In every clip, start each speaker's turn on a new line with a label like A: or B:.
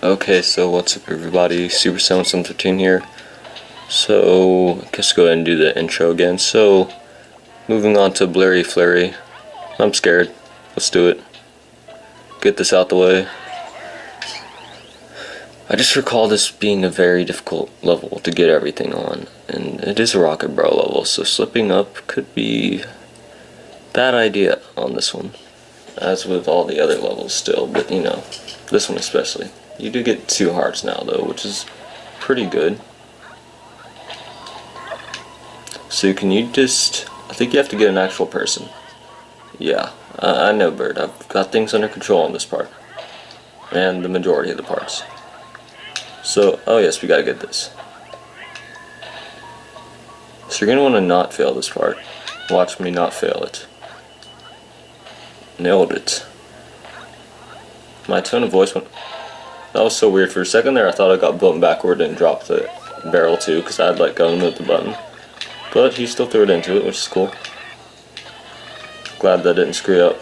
A: Okay, so what's up everybody, Super 713 here. So, I guess go ahead and do the intro again. So, moving on to Blurry Flurry. I'm scared. Let's do it. Get this out the way. I just recall this being a very difficult level to get everything on. And it is a Rocket Barrel level, so slipping up could be a bad idea on this one. As with all the other levels still, but you know, this one especially. You do get 2 hearts now though, which is pretty good. So can you just, I think you have to get an actual person. Yeah, I know Bird, I've got things under control on this part. And the majority of the parts. So, oh yes, we gotta get this. So you're gonna wanna not fail this part. Watch me not fail it. Nailed it. My tone of voice went... That was so weird. For a second there I thought I got bumped backward and dropped the barrel too, because I had let go and moved the button. But he still threw it into it, which is cool. Glad that didn't screw up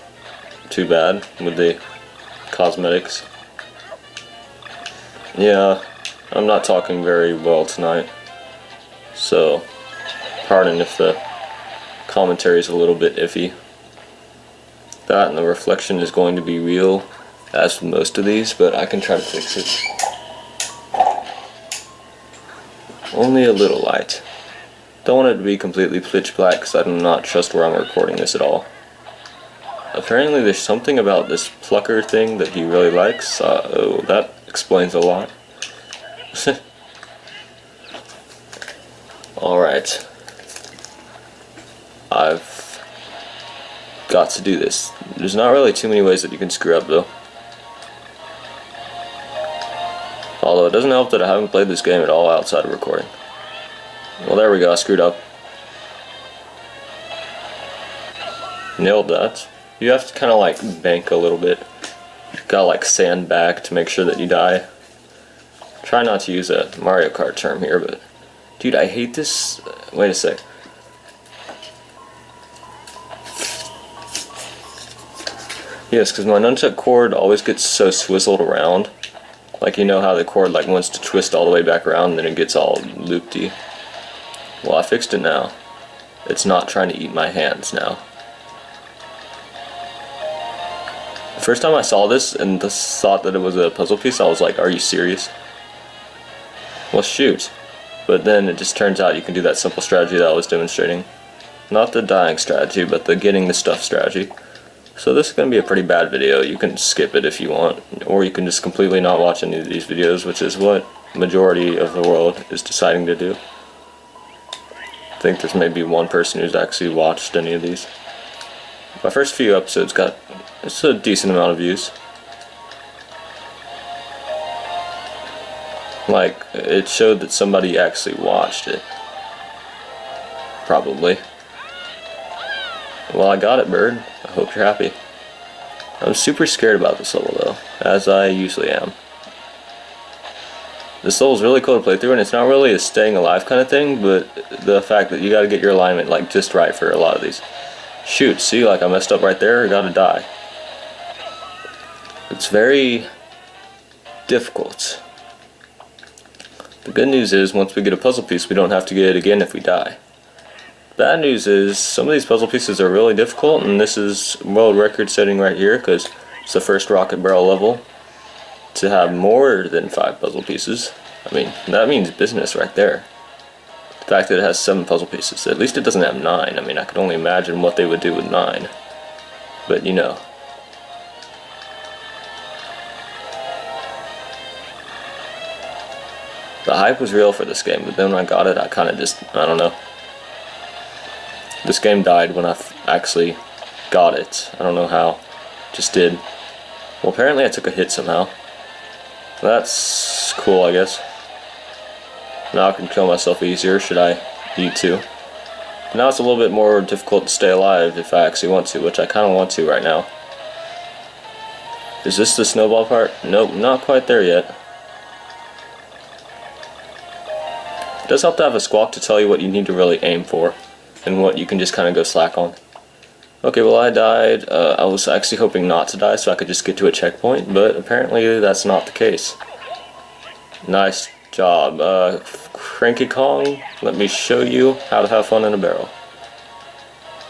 A: too bad with the cosmetics. Yeah, I'm not talking very well tonight, so pardon if the commentary is a little bit iffy. That and the reflection is going to be real, as with most of these, but I can try to fix it. Only a little light. Don't want it to be completely pitch black because I do not trust where I'm recording this at all. Apparently there's something about this plucker thing that he really likes. Oh, that explains a lot. Alright. I've got to do this. There's not really too many ways that you can screw up though. Although it doesn't help that I haven't played this game at all outside of recording. Well, there we go, I screwed up. Nailed that. You have to kind of like bank a little bit. Gotta like sand back to make sure that you die. Try not to use a Mario Kart term here, but dude, I hate this. Wait a sec. Yes, because my nunchuck cord always gets so swizzled around. Like, you know how the cord like wants to twist all the way back around and then it gets all loopy. Well, I fixed it now. It's not trying to eat my hands now. The first time I saw this and thought that it was a puzzle piece, I was like, are you serious? Well, shoot. But then it just turns out you can do that simple strategy that I was demonstrating. Not the dying strategy, but the getting the stuff strategy. So this is going to be a pretty bad video. You can skip it if you want, or you can just completely not watch any of these videos, which is what majority of the world is deciding to do. I think there's maybe one person who's actually watched any of these. My first few episodes got a decent amount of views. Like, it showed that somebody actually watched it. Probably. Well, I got it, Bird. I hope you're happy. I'm super scared about this level, though, as I usually am. This level's really cool to play through, and it's not really a staying alive kind of thing, but the fact that you gotta get your alignment, like, just right for a lot of these. Shoot, see, like, I messed up right there, I gotta die. It's very difficult. The good news is, once we get a puzzle piece, we don't have to get it again if we die. Bad news is, some of these puzzle pieces are really difficult, and this is world record setting right here, because it's the first Rocket Barrel level to have more than 5 puzzle pieces. I mean, that means business right there. The fact that it has 7 puzzle pieces. At least it doesn't have 9. I mean, I could only imagine what they would do with 9. But, you know. The hype was real for this game, but then when I got it, I kind of just, I don't know. This game died when I actually got it. I don't know how. Just did. Well, apparently I took a hit somehow. That's cool, I guess. Now I can kill myself easier, should I need to. Now it's a little bit more difficult to stay alive if I actually want to, which I kind of want to right now. Is this the snowball part? Nope, not quite there yet. It does help to have a squawk to tell you what you need to really aim for, and what you can just kind of go slack on. Okay, well I died. I was actually hoping not to die so I could just get to a checkpoint, but apparently that's not the case. Nice job. Cranky Kong, let me show you how to have fun in a barrel.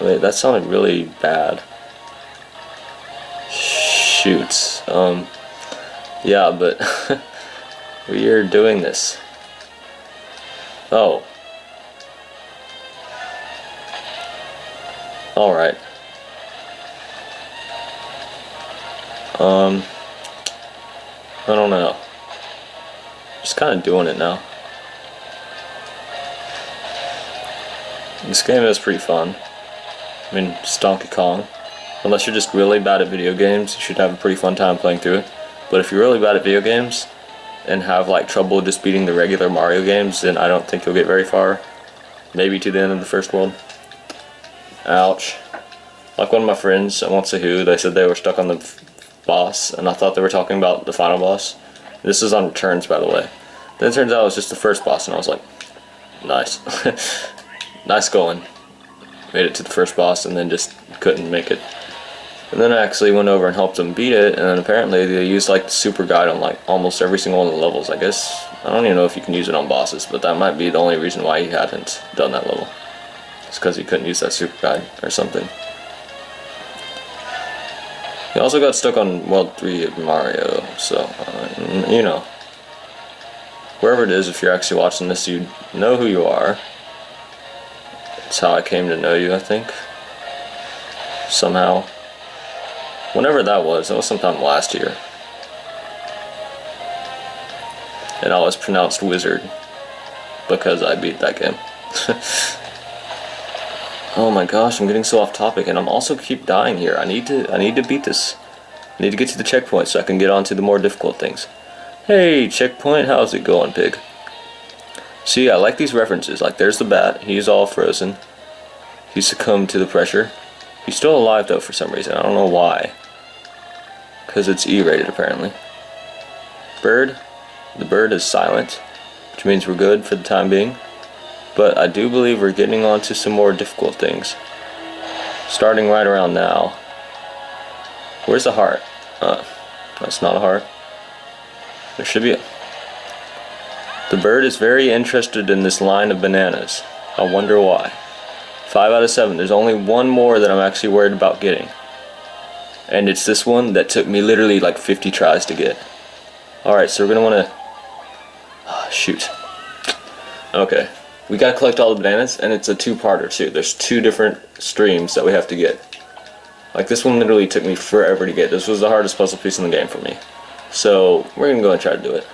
A: Wait, that sounded really bad. Shoots. Yeah, but we are doing this. Oh. Alright. I don't know. Just kind of doing it now. This game is pretty fun. I mean, it's Donkey Kong. Unless you're just really bad at video games, you should have a pretty fun time playing through it. But if you're really bad at video games and have like trouble just beating the regular Mario games, then I don't think you'll get very far. Maybe to the end of the first world. Ouch. Like one of my friends, I won't say who, they said they were stuck on the boss, and I thought they were talking about the final boss. This is on Returns, by the way. Then it turns out it was just the first boss, and I was like, nice. Nice going. Made it to the first boss, and then just couldn't make it. And then I actually went over and helped them beat it, and then apparently they used like the super guide on like almost every single one of the levels. I guess, I don't even know if you can use it on bosses, but that might be the only reason why he hadn't done that level. It's because he couldn't use that super guide or something. He also got stuck on World 3 of Mario, so, you know. Wherever it is, if you're actually watching this, you know who you are. It's how I came to know you, I think. Somehow. Whenever that was sometime last year. And I was pronounced wizard because I beat that game. Oh my gosh, I'm getting so off topic, and I'm also keep dying here. I need to beat this. I need to get to the checkpoint so I can get on to the more difficult things. Hey, checkpoint, how's it going, pig? See, I like these references. Like, there's the bat. He's all frozen. He succumbed to the pressure. He's still alive, though, for some reason. I don't know why. Because it's E-rated, apparently. Bird. The bird is silent, which means we're good for the time being. But I do believe we're getting on to some more difficult things. Starting right around now. Where's the heart? That's not a heart. There should be a... The bird is very interested in this line of bananas. I wonder why. 5 out of 7. There's only one more that I'm actually worried about getting. And it's this one that took me literally like 50 tries to get. Alright, so we're going to want to... Oh, shoot. Okay. We gotta collect all the bananas, and it's a two-parter too. There's 2 different streams that we have to get. Like, this one literally took me forever to get. This was the hardest puzzle piece in the game for me. So, we're gonna go and try to do it.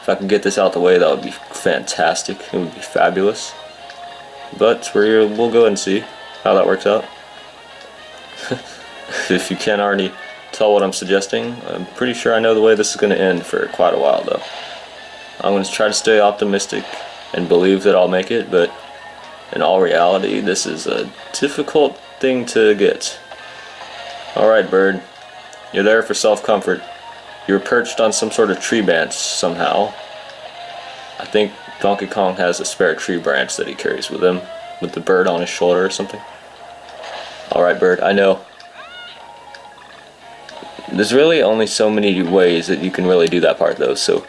A: If I could get this out the way, that would be fantastic. It would be fabulous. But, we'll go and see how that works out. If you can't already tell what I'm suggesting, I'm pretty sure I know the way this is gonna end for quite a while, though. I'm gonna try to stay optimistic and believe that I'll make it, but in all reality, this is a difficult thing to get. Alright, bird. You're there for self-comfort. You're perched on some sort of tree branch somehow. I think Donkey Kong has a spare tree branch that he carries with him, with the bird on his shoulder or something. Alright, bird, I know. There's really only so many ways that you can really do that part, though, so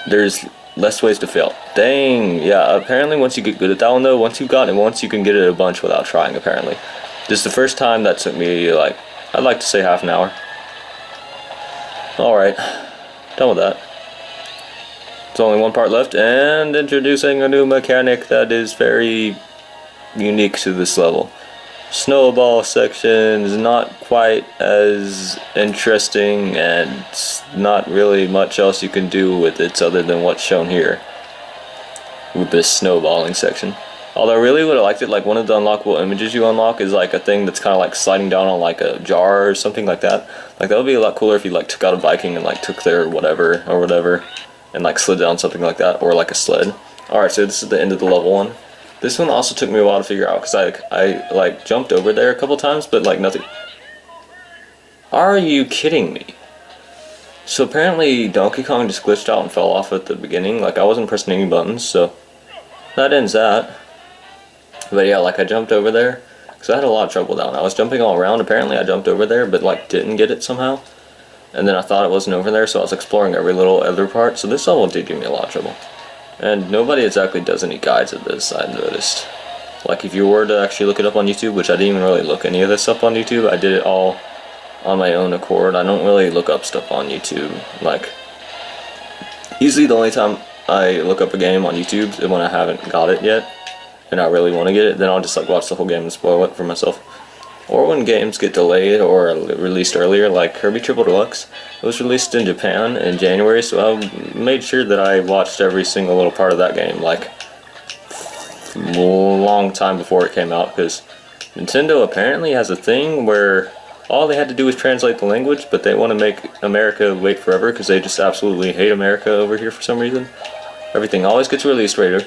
A: there's less ways to fail. Dang, yeah, apparently once you get good at that one though, once you've gotten it once, you can get it a bunch without trying, apparently. Just the first time, that took me, like, I'd like to say half an hour. Alright, done with that. There's only one part left, and introducing a new mechanic that is very unique to this level. Snowball section is not quite as interesting, and not really much else you can do with it other than what's shown here with this snowballing section. Although I really would have liked it, like one of the unlockable images you unlock is like a thing that's kind of like sliding down on like a jar or something like that. Like that would be a lot cooler if you like took out a Viking and like took their whatever and like slid down something like that, or like a sled. Alright, so this is the end of the level 1. This one also took me a while to figure out, because I like jumped over there a couple times, but like nothing. Are you kidding me? So apparently Donkey Kong just glitched out and fell off at the beginning. Like I wasn't pressing any buttons, so that ends that. But yeah, like I jumped over there, because I had a lot of trouble down. I was jumping all around, apparently I jumped over there, but like didn't get it somehow. And then I thought it wasn't over there, so I was exploring every little other part. So this level did give me a lot of trouble. And nobody exactly does any guides of this, I noticed. Like if you were to actually look it up on YouTube, which I didn't even really look any of this up on YouTube, I did it all on my own accord. I don't really look up stuff on YouTube. Like, usually the only time I look up a game on YouTube is when I haven't got it yet, and I really want to get it. Then I'll just like watch the whole game and spoil it for myself. Or when games get delayed or released earlier, like Kirby Triple Deluxe. It was released in Japan in January, so I made sure that I watched every single little part of that game, like a long time before it came out, because Nintendo apparently has a thing where all they had to do was translate the language, but they want to make America wait forever because they just absolutely hate America over here for some reason. Everything always gets released later.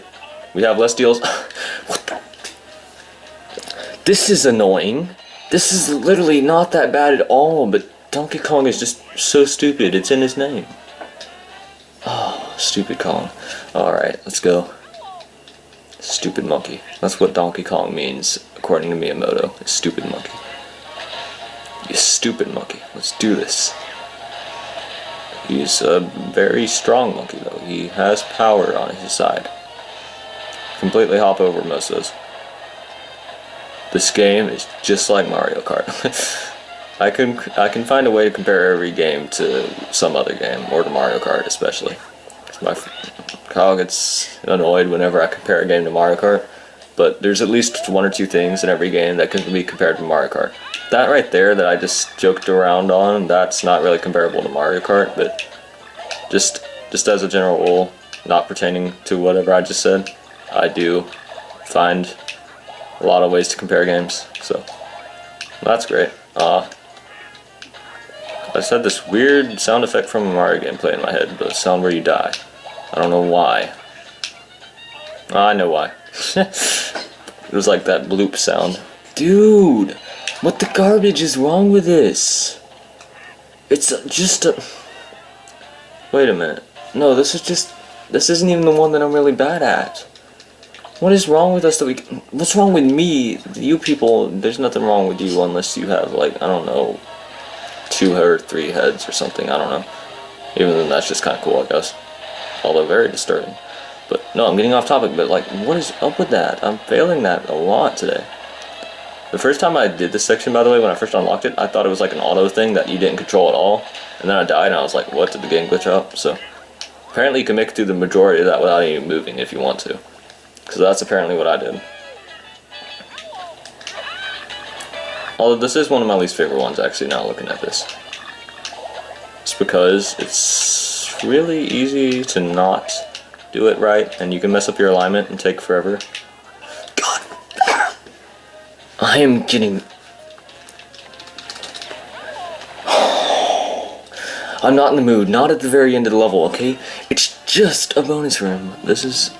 A: We have less deals. What the? This is annoying. This is literally not that bad at all, but Donkey Kong is just so stupid. It's in his name. Oh, stupid Kong. Alright, let's go. Stupid monkey. That's what Donkey Kong means, according to Miyamoto. Stupid monkey. You stupid monkey. Let's do this. He's a very strong monkey, though. He has power on his side. Completely hop over most of those. This game is just like Mario Kart. I can find a way to compare every game to some other game, or to Mario Kart especially. Kyle gets annoyed whenever I compare a game to Mario Kart, but there's at least one or two things in every game that can be compared to Mario Kart. That right there that I just joked around on, that's not really comparable to Mario Kart, but just as a general rule, not pertaining to whatever I just said, I do find a lot of ways to compare games, so that's great. I just had this weird sound effect from a Mario game play in my head, the sound where you die. I don't know why. I know why. It was like that bloop sound. Dude, what the garbage is wrong with this? It's just a... Wait a minute. No, this isn't even the one that I'm really bad at. What is wrong with us that we... What's wrong with me? You people, there's nothing wrong with you unless you have, like, I don't know, 2 or 3 heads or something, I don't know. Even then, that's just kind of cool, I guess. Although very disturbing. But, no, I'm getting off topic, but, like, what is up with that? I'm failing that a lot today. The first time I did this section, by the way, when I first unlocked it, I thought it was like an auto thing that you didn't control at all. And then I died, and I was like, what, did the game glitch out? So, apparently you can make it through the majority of that without even moving if you want to. Because that's apparently what I did. Although this is one of my least favorite ones, actually, now looking at this. It's because it's really easy to not do it right, and you can mess up your alignment and take forever. God! I am getting... I'm not in the mood, not at the very end of the level, okay? It's just a bonus room. This is...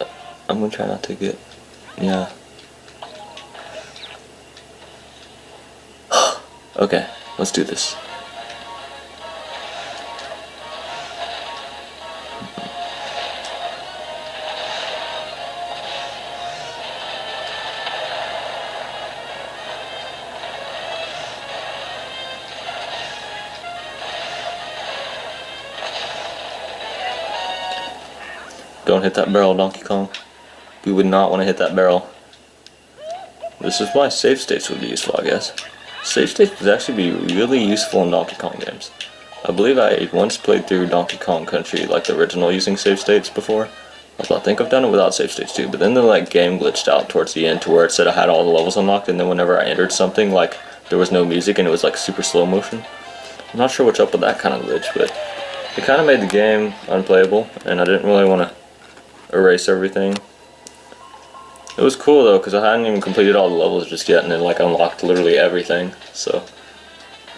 A: I'm gonna try not to get... Yeah. Okay, let's do this. Don't hit that barrel, Donkey Kong. We would not want to hit that barrel. This is why save states would be useful, I guess. Save states would actually be really useful in Donkey Kong games. I believe I once played through Donkey Kong Country, like the original, using save states before. I think I've done it without save states too, but then the like game glitched out towards the end to where it said I had all the levels unlocked, and then whenever I entered something, like there was no music and it was like super slow motion. I'm not sure what's up with that kind of glitch, but it kind of made the game unplayable, and I didn't really want to erase everything. It was cool though, because I hadn't even completed all the levels just yet, and then like unlocked literally everything, so...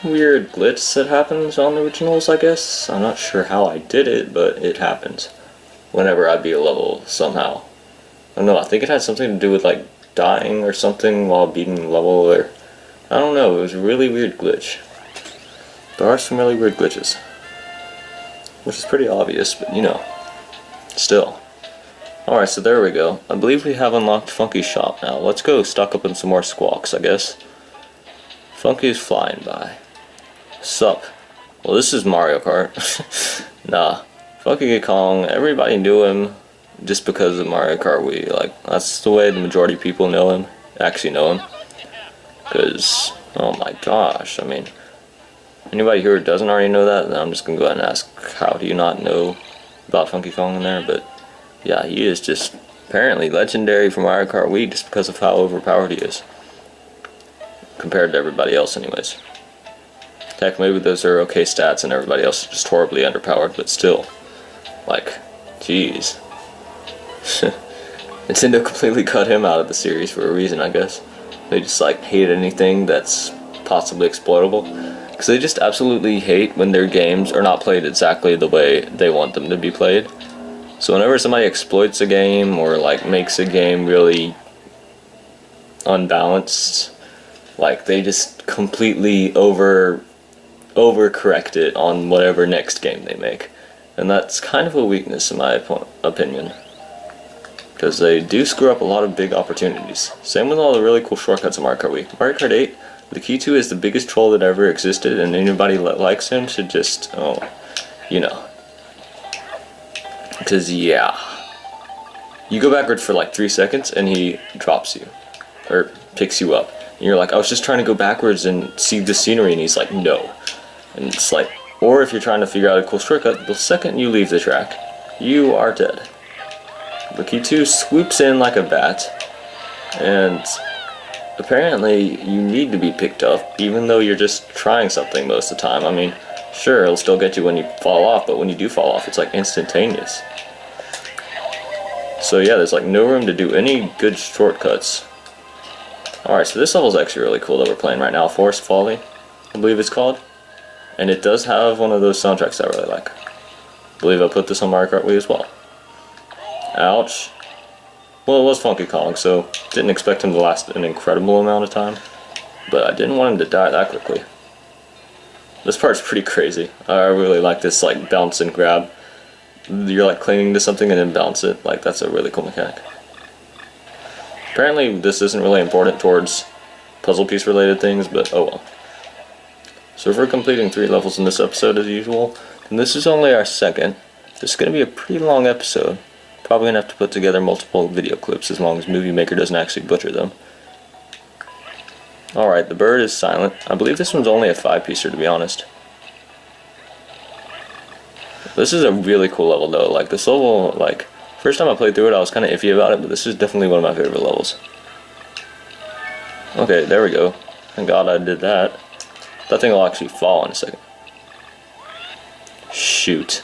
A: Weird glitch that happens on the originals, I guess. I'm not sure how I did it, but it happens. Whenever I beat a level, somehow. I don't know, I think it had something to do with like dying or something while beating the level, or... I don't know, it was a really weird glitch. There are some really weird glitches. Which is pretty obvious, but you know. Still. Alright, so there we go. I believe we have unlocked Funky's shop now. Let's go stock up on some more squawks, I guess. Funky's flying by. Sup? Well, this is Mario Kart. Nah, Funky Kong, everybody knew him just because of Mario Kart Wii. Like, that's the way the majority of people know him, actually know him. Because, oh my gosh, I mean, anybody here who doesn't already know that, then I'm just going to go ahead and ask, how do you not know about Funky Kong in there? But, yeah, he is just apparently legendary for Mario Kart Wii just because of how overpowered he is. Compared to everybody else anyways. Heck, maybe those are okay stats and everybody else is just horribly underpowered, but still, like, jeez. Nintendo completely cut him out of the series for a reason, I guess. They just, like, hate anything that's possibly exploitable. Because they just absolutely hate when their games are not played exactly the way they want them to be played. So whenever somebody exploits a game or, like, makes a game really unbalanced, like, they just completely overcorrect it on whatever next game they make. And that's kind of a weakness in my opinion. Because they do screw up a lot of big opportunities. Same with all the really cool shortcuts in Mario Kart Wii. Mario Kart 8, the key to is the biggest troll that ever existed, and anybody that likes him should just, oh, you know. Because, yeah. You go backwards for like 3 seconds, and he drops you. Or picks you up. And you're like, I was just trying to go backwards and see the scenery, and he's like, no. And it's like, or if you're trying to figure out a cool shortcut, the second you leave the track, you are dead. The key 2 swoops in like a bat, and apparently you need to be picked up, even though you're just trying something most of the time. I mean, sure, it'll still get you when you fall off, but when you do fall off, it's like instantaneous. So yeah, there's like no room to do any good shortcuts. Alright, so this level is actually really cool that we're playing right now, Forest Folly, I believe it's called. And it does have one of those soundtracks I really like. I believe I put this on Mario Kart Wii as well. Ouch. Well, it was Funky Kong, so didn't expect him to last an incredible amount of time. But I didn't want him to die that quickly. This part's pretty crazy. I really like this, like, bounce and grab. You're, like, clinging to something and then bounce it. Like, that's a really cool mechanic. Apparently, this isn't really important towards puzzle piece related things, but oh well. So if we're completing 3 levels in this episode as usual, and this is only our second, this is going to be a pretty long episode. Probably going to have to put together multiple video clips as long as Movie Maker doesn't actually butcher them. Alright, the bird is silent. I believe this one's only a 5-piecer, to be honest. This is a really cool level though. Like, this level, like, first time I played through it I was kind of iffy about it, but this is definitely one of my favorite levels. Okay, there we go. Thank God I did that. That thing will actually fall in a second. Shoot.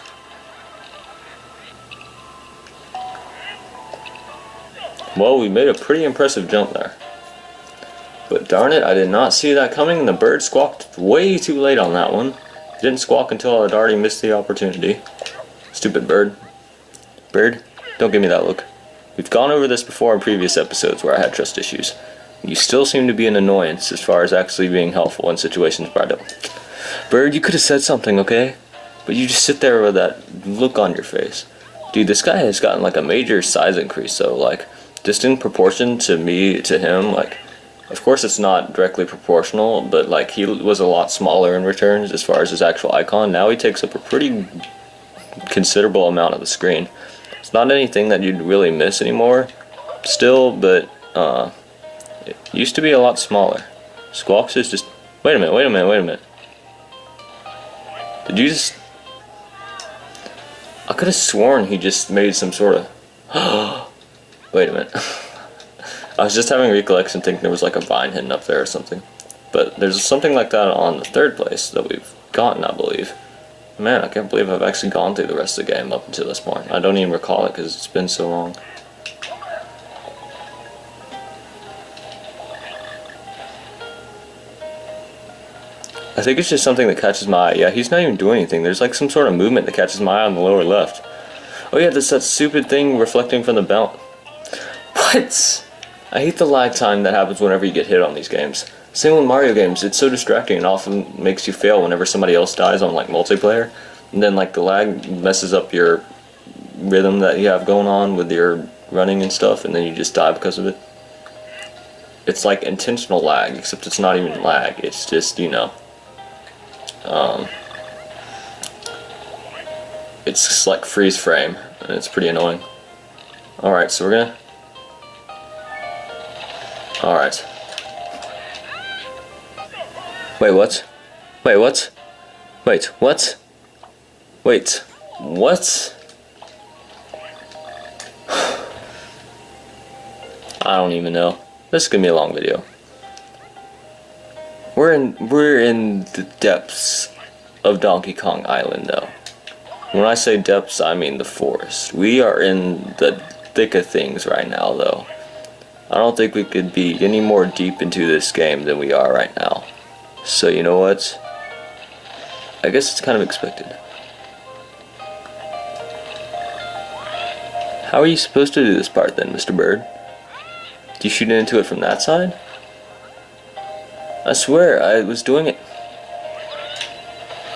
A: Well, we made a pretty impressive jump there. But darn it, I did not see that coming, and the bird squawked way too late on that one. It didn't squawk until I'd already missed the opportunity. Stupid bird. Bird, don't give me that look. We've gone over this before in previous episodes where I had trust issues. You still seem to be an annoyance as far as actually being helpful in situations where I don't. Bird, you could have said something, okay? But you just sit there with that look on your face. Dude, this guy has gotten like a major size increase, so like, just in proportion to me, to him, like, of course it's not directly proportional, but like, he was a lot smaller in returns as far as his actual icon. Now he takes up a pretty considerable amount of the screen. It's not anything that you'd really miss anymore, still, but, it used to be a lot smaller. Squawks is just... Wait a minute. Did you just... I could have sworn he just made some sort of... Wait a minute. I was just having a recollection thinking there was like a vine hidden up there or something. But there's something like that on the 3rd place that we've gotten, I believe. Man, I can't believe I've actually gone through the rest of the game up until this point. I don't even recall it because it's been so long. I think it's just something that catches my eye. Yeah, he's not even doing anything. There's like some sort of movement that catches my eye on the lower left. Oh yeah, that's that stupid thing reflecting from the belt. What? I hate the lag time that happens whenever you get hit on these games. Same with Mario games. It's so distracting and often makes you fail whenever somebody else dies on like multiplayer. And then like the lag messes up your rhythm that you have going on with your running and stuff, and then you just die because of it. It's like intentional lag, except it's not even lag. It's just, you know, it's just like freeze frame, and it's pretty annoying. Alright, so we're gonna... Alright. Wait, what? Wait, what? Wait, what? Wait, what? I don't even know. This is gonna be a long video. We're in the depths of Donkey Kong Island though. When I say depths, I mean the forest. We are in the thick of things right now though. I don't think we could be any more deep into this game than we are right now. So you know what? I guess it's kind of expected. How are you supposed to do this part then, Mr. Bird? Do you shoot into it from that side? I swear, I was doing it.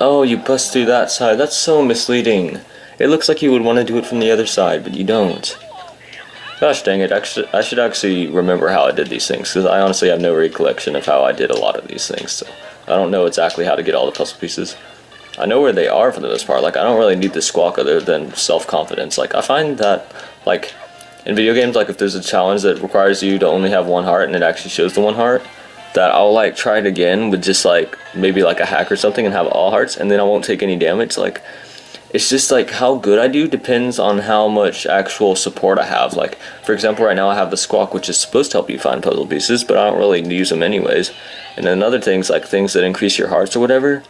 A: Oh, you bust through that side. That's so misleading. It looks like you would want to do it from the other side, but you don't. Gosh dang it, I should actually remember how I did these things, because I honestly have no recollection of how I did a lot of these things, so I don't know exactly how to get all the puzzle pieces. I know where they are for the most part. Like, I don't really need the squawk other than self-confidence. Like, I find that, like, in video games, like, if there's a challenge that requires you to only have one heart and it actually shows the one heart, that I'll, like, try it again with just, like, maybe, like, a hack or something and have all hearts, and then I won't take any damage. Like, it's just, like, how good I do depends on how much actual support I have. Like, for example, right now I have the squawk, which is supposed to help you find puzzle pieces, but I don't really use them anyways. And then other things, like things that increase your hearts or whatever,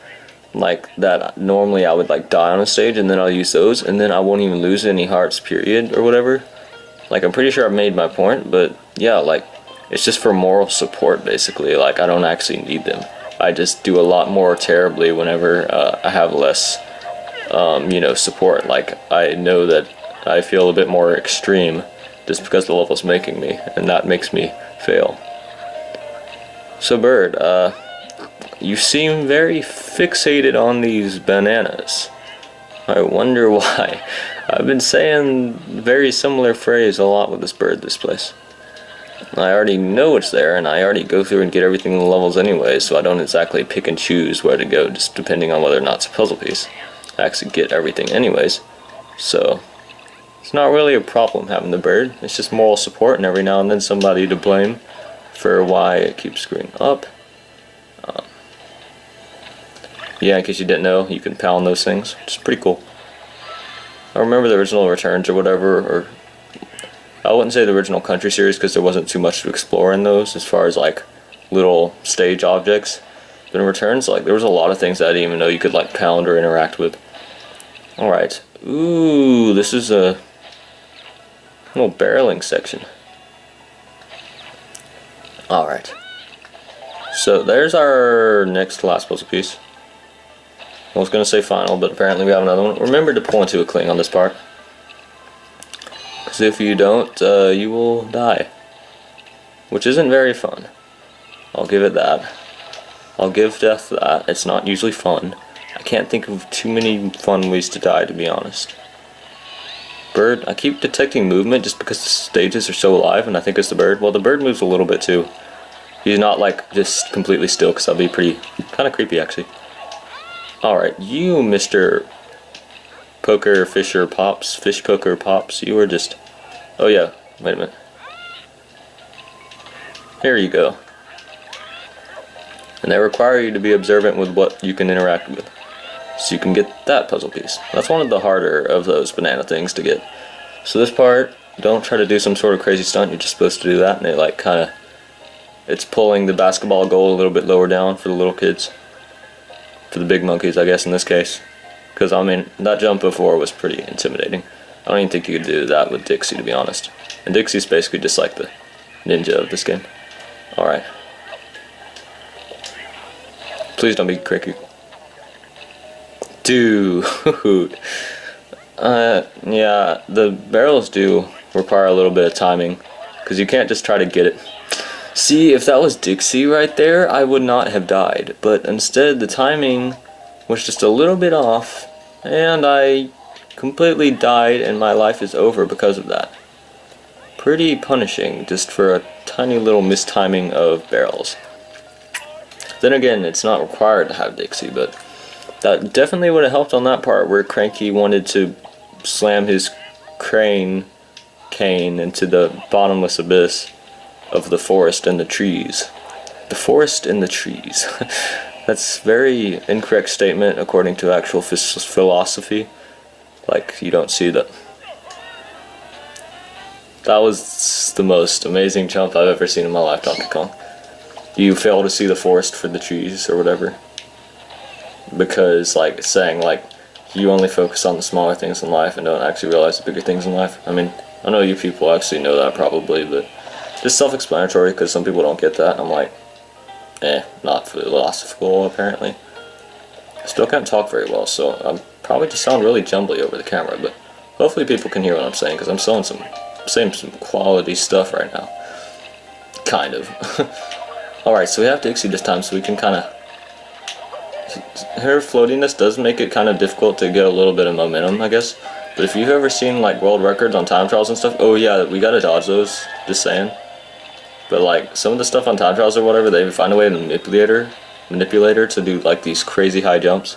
A: like that normally I would, like, die on a stage, and then I'll use those, and then I won't even lose any hearts, period, or whatever. Like, I'm pretty sure I've made my point, but yeah, like, it's just for moral support, basically. Like, I don't actually need them. I just do a lot more terribly whenever I have less you know, support. Like, I know that I feel a bit more extreme just because the level's making me, and that makes me fail. So Bird, you seem very fixated on these bananas. I wonder why. I've been saying very similar phrase a lot with this bird this place. I already know it's there, and I already go through and get everything in the levels anyway, so I don't exactly pick and choose where to go, just depending on whether or not it's a puzzle piece. I actually get everything anyways, so it's not really a problem having the bird. It's just moral support and every now and then somebody to blame for why it keeps screwing up. Yeah, in case you didn't know, you can pound those things, which is pretty cool. I remember the original Returns or whatever, or I wouldn't say the original Country series because there wasn't too much to explore in those as far as, like, little stage objects. But in Returns, like, there was a lot of things that I didn't even know you could, like, pound or interact with. Alright. Ooh, this is a little barreling section. Alright. So there's our next to last puzzle piece. I was going to say final, but apparently we have another one. Remember to pull into a cling on this part, because if you don't, you will die. Which isn't very fun. I'll give it that. I'll give death that. It's not usually fun. I can't think of too many fun ways to die, to be honest. Bird, I keep detecting movement just because the stages are so alive, and I think it's the bird. Well, the bird moves a little bit too. He's not, like, just completely still, because that'd be pretty, kind of creepy, actually. Alright, you, Mr. Poker Fisher Pops, Fish Poker Pops, you were just... Oh yeah, wait a minute. Here you go. And they require you to be observant with what you can interact with, so you can get that puzzle piece. That's one of the harder of those banana things to get. So this part, don't try to do some sort of crazy stunt, you're just supposed to do that, and it, like, kind of... It's pulling the basketball goal a little bit lower down for the little kids. For the big monkeys, I guess, in this case. Because, I mean, that jump before was pretty intimidating. I don't even think you could do that with Dixie, to be honest. And Dixie's basically just like the ninja of this game. Alright. Please don't be cricket. Dude. Yeah, the barrels do require a little bit of timing. Because you can't just try to get it. See, if that was Dixie right there, I would not have died. But instead, the timing was just a little bit off, and I completely died, and my life is over because of that. Pretty punishing, just for a tiny little mistiming of barrels. Then again, it's not required to have Dixie, but That definitely would have helped on that part where Cranky wanted to slam his cane into the bottomless abyss of the forest and the trees. The forest and the trees. That's a very incorrect statement according to actual philosophy. Like, you don't see that. That was the most amazing jump I've ever seen in my life, Donkey Kong. You fail to see the forest for the trees or whatever. Because, like, it's saying, like, you only focus on the smaller things in life and don't actually realize the bigger things in life. I mean, I know you people actually know that probably, but it's self-explanatory because some people don't get that. I'm like, not philosophical apparently. Still can't talk very well, so I'm probably just sound really jumbly over the camera, but hopefully people can hear what I'm saying because I'm saying some quality stuff right now. Kind of. Alright, so we have Dixie this time so we can kind of... Her floatiness does make it kind of difficult to get a little bit of momentum, I guess. But if you've ever seen like world records on time trials and stuff, oh yeah, we gotta dodge those, just saying. But like some of the stuff on time trials or whatever, they find a way to manipulator to do like these crazy high jumps.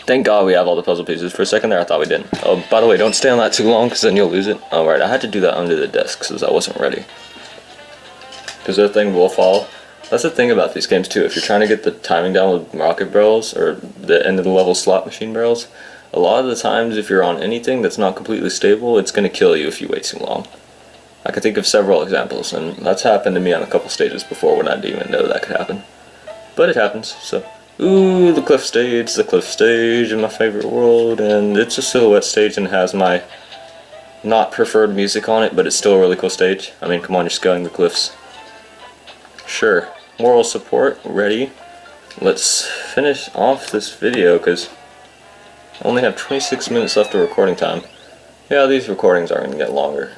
A: Thank God we have all the puzzle pieces. For a second there I thought we didn't. Oh, by the way, don't stay on that too long because then you'll lose it. Alright, I had to do that under the desk because I wasn't ready. Because the thing will fall. That's the thing about these games too. If you're trying to get the timing down with rocket barrels or the end of the level slot machine barrels, a lot of the times if you're on anything that's not completely stable, it's going to kill you if you wait too long. I can think of several examples, and that's happened to me on a couple stages before when I didn't even know that could happen. But it happens, so... Ooh, the cliff stage in my favorite world, and it's a silhouette stage and has my not preferred music on it, but it's still a really cool stage. I mean, come on, you're scaling the cliffs. Sure. Moral support, ready. Let's finish off this video, because I only have 26 minutes left of recording time. Yeah, these recordings are going to get longer.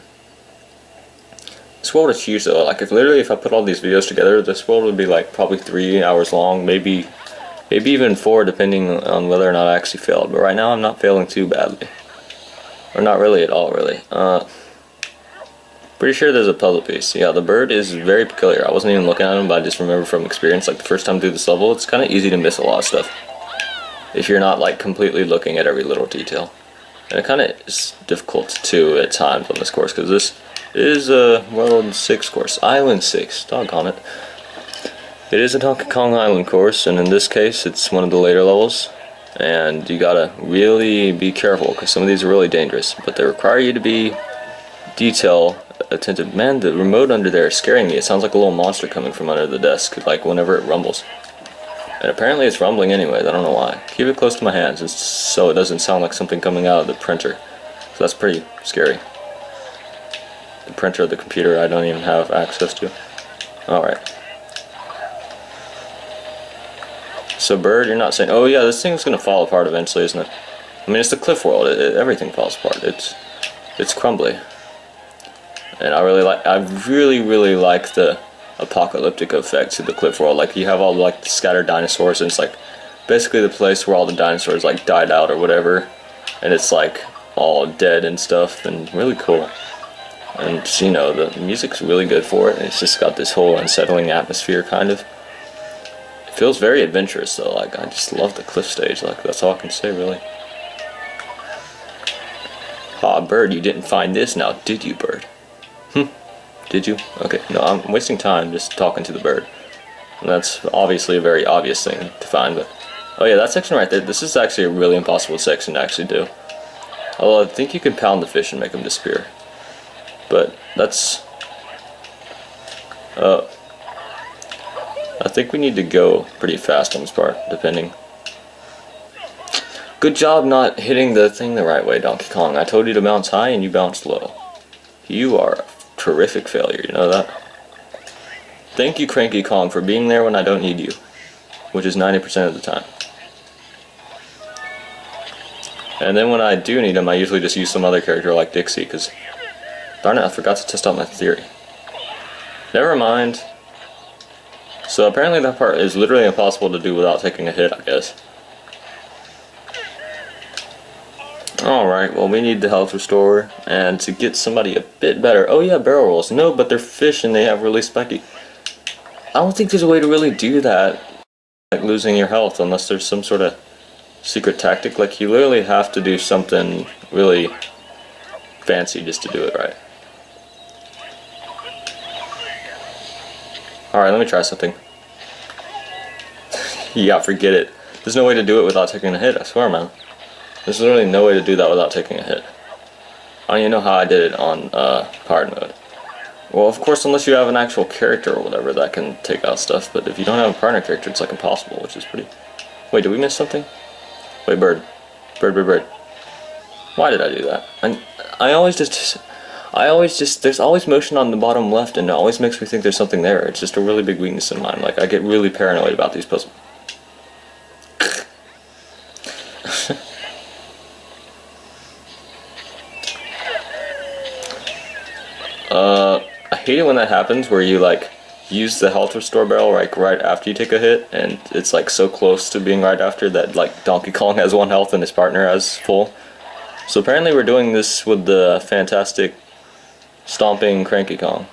A: This world is huge though. Like, if I put all these videos together, this world would be like probably 3 hours long, maybe even 4, depending on whether or not I actually failed. But right now I'm not failing too badly. Or not really at all, really. Pretty sure there's a puzzle piece. Yeah, the bird is very peculiar. I wasn't even looking at him, but I just remember from experience, like the first time through this level, it's kind of easy to miss a lot of stuff. If you're not like completely looking at every little detail. And it kind of is difficult too at times on this course, because this is a World 6 course. Island 6, doggone it. It is a Donkey Kong Island course, and in this case it's one of the later levels. And you gotta really be careful, because some of these are really dangerous. But they require you to be detail attentive. Man, the remote under there is scaring me. It sounds like a little monster coming from under the desk, like whenever it rumbles. And apparently it's rumbling anyways, I don't know why. Keep it close to my hands so it doesn't sound like something coming out of the printer. So that's pretty scary. The printer of the computer I don't even have access to. Alright. So bird, you're not saying, oh yeah, this thing's gonna fall apart eventually, isn't it? I mean, it's the cliff world, everything falls apart. It's crumbly. And I really like the apocalyptic effect to the cliff world. Like, you have all like the scattered dinosaurs, and it's like basically the place where all the dinosaurs like died out or whatever, and it's like all dead and stuff, and really cool. And you know, the music's really good for it, and it's just got this whole unsettling atmosphere kind of. It feels very adventurous though. Like, I just love the cliff stage. Like, that's all I can say really. Ah, bird, you didn't find this now, did you, bird? Did you? Okay, no, I'm wasting time just talking to the bird. And that's obviously a very obvious thing to find, but... Oh yeah, that section right there, this is actually a really impossible section to actually do. Although I think you can pound the fish and make them disappear. But that's... I think we need to go pretty fast on this part, depending. Good job not hitting the thing the right way, Donkey Kong. I told you to bounce high and you bounced low. You are a terrific failure, you know that? Thank you, Cranky Kong, for being there when I don't need you. Which is 90% of the time. And then when I do need him, I usually just use some other character like Dixie, because... Darn it, I forgot to test out my theory. Never mind. So apparently that part is literally impossible to do without taking a hit, I guess. Alright, well, we need the health restorer, and to get somebody a bit better... Oh yeah, barrel rolls. No, but they're fish and they have really spiky... don't think there's a way to really do that, like losing your health, unless there's some sort of secret tactic. Like, you literally have to do something really fancy just to do it right. Alright, let me try something. Yeah, forget it. There's no way to do it without taking a hit, I swear, man. There's literally no way to do that without taking a hit. I don't even know how I did it on hard mode. Well, of course, unless you have an actual character or whatever that can take out stuff, but if you don't have a partner character, it's like impossible, which is pretty... Wait, did we miss something? Wait, bird. Bird. Why did I do that? I always just... There's always motion on the bottom left, and it always makes me think there's something there. It's just a really big weakness in mine. Like, I get really paranoid about these puzzles. I hate it when that happens, where you, like, use the health restore barrel, like, right after you take a hit, and it's, like, so close to being right after that, like, Donkey Kong has 1 health and his partner has full. So apparently we're doing this with the fantastic stomping Cranky Kong.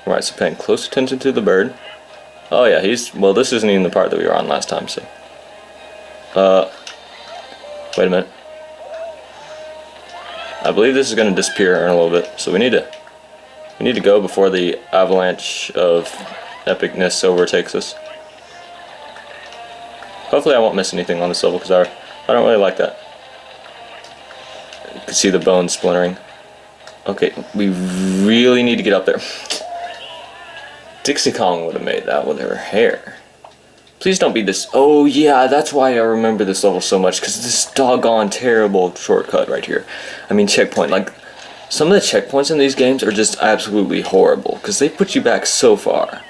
A: Alright, so paying close attention to the bird. Oh yeah, well, this isn't even the part that we were on last time, so... wait a minute. I believe this is going to disappear in a little bit, so we need to go before the avalanche of epicness overtakes us. Hopefully I won't miss anything on this level, because I don't really like that. You can see the bones splintering. Okay, we really need to get up there. Dixie Kong would have made that with her hair. Please don't be this. Oh yeah, that's why I remember this level so much, because this doggone terrible shortcut right here. I mean, checkpoint. Like, some of the checkpoints in these games are just absolutely horrible, because they put you back so far.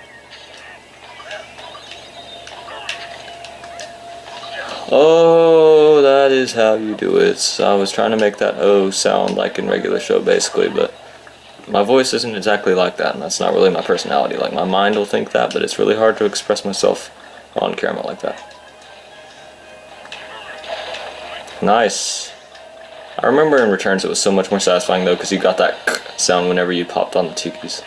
A: Oh, that is how you do it. I was trying to make that O sound like in regular show, basically, but my voice isn't exactly like that, and that's not really my personality. Like, my mind will think that, but it's really hard to express myself on camera like that. Nice. I remember in Returns it was so much more satisfying, though, because you got that sound whenever you popped on the tikis.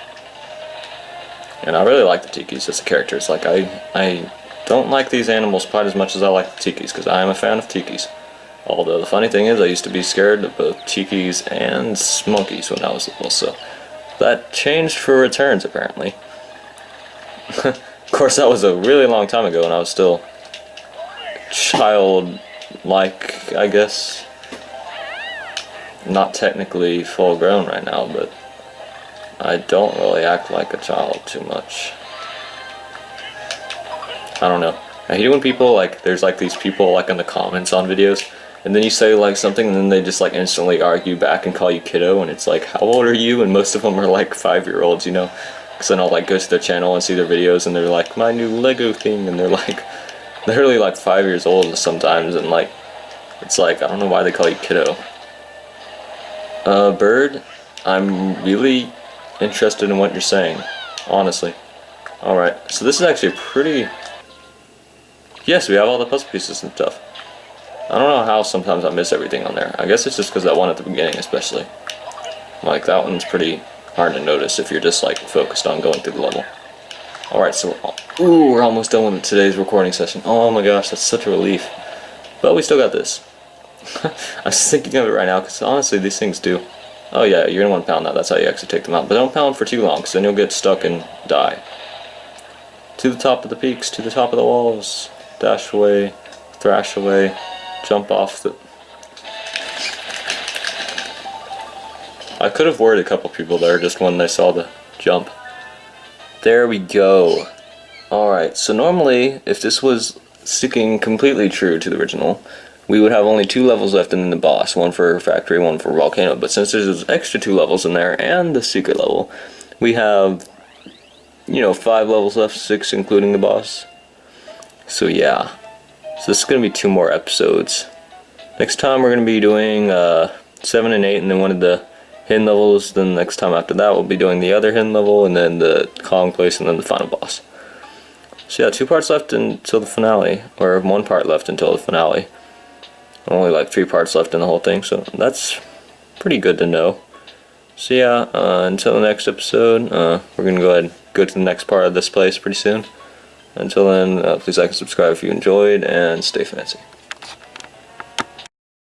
A: And I really like the tikis as a character. It's like, I don't like these animals quite as much as I like the tikis, because I am a fan of tikis. Although the funny thing is, I used to be scared of both tikis and monkeys when I was little, so that changed for Returns, apparently. Of course, that was a really long time ago, and I was still childlike, I guess. Not technically full grown right now, but I don't really act like a child too much. I don't know. I hate it when people, like, there's like these people like in the comments on videos, and then you say like something and then they just like instantly argue back and call you kiddo, and it's like, how old are you? And most of them are like 5-year-olds, you know, because then I'll like go to their channel and see their videos and they're like, my new Lego thing, and they're like literally like 5 years old sometimes, and like, it's like, I don't know why they call you kiddo. Bird, I'm really interested in what you're saying, honestly. Alright, so this is actually pretty... Yes, we have all the puzzle pieces and stuff. I don't know how sometimes I miss everything on there. I guess it's just because that one at the beginning especially. Like, that one's pretty hard to notice if you're just like focused on going through the level. Alright, so we're almost done with today's recording session. Oh my gosh, that's such a relief. But we still got this. I'm just thinking of it right now, because honestly these things do. Oh yeah, you're going to want to pound that. That's how you actually take them out. But don't pound for too long, because then you'll get stuck and die. To the top of the peaks, to the top of the walls. Dash away, thrash away, jump off the... I could have worried a couple people there just when they saw the jump. There we go. Alright, so normally, if this was sticking completely true to the original, we would have only 2 levels left and then the boss. One for Factory, one for Volcano. But since there's those extra 2 levels in there and the secret level, we have, you know, 5 levels left, 6 including the boss. So yeah, so this is going to be 2 more episodes. Next time we're going to be doing 7 and 8 and then one of the hidden levels. Then next time after that we'll be doing the other hidden level and then the Kong place and then the final boss. So yeah, 2 parts left until the finale, or 1 part left until the finale. Only like 3 parts left in the whole thing, so that's pretty good to know. So yeah, until the next episode, we're going to go ahead and go to the next part of this place pretty soon. Until then, please like and subscribe if you enjoyed, and stay fancy.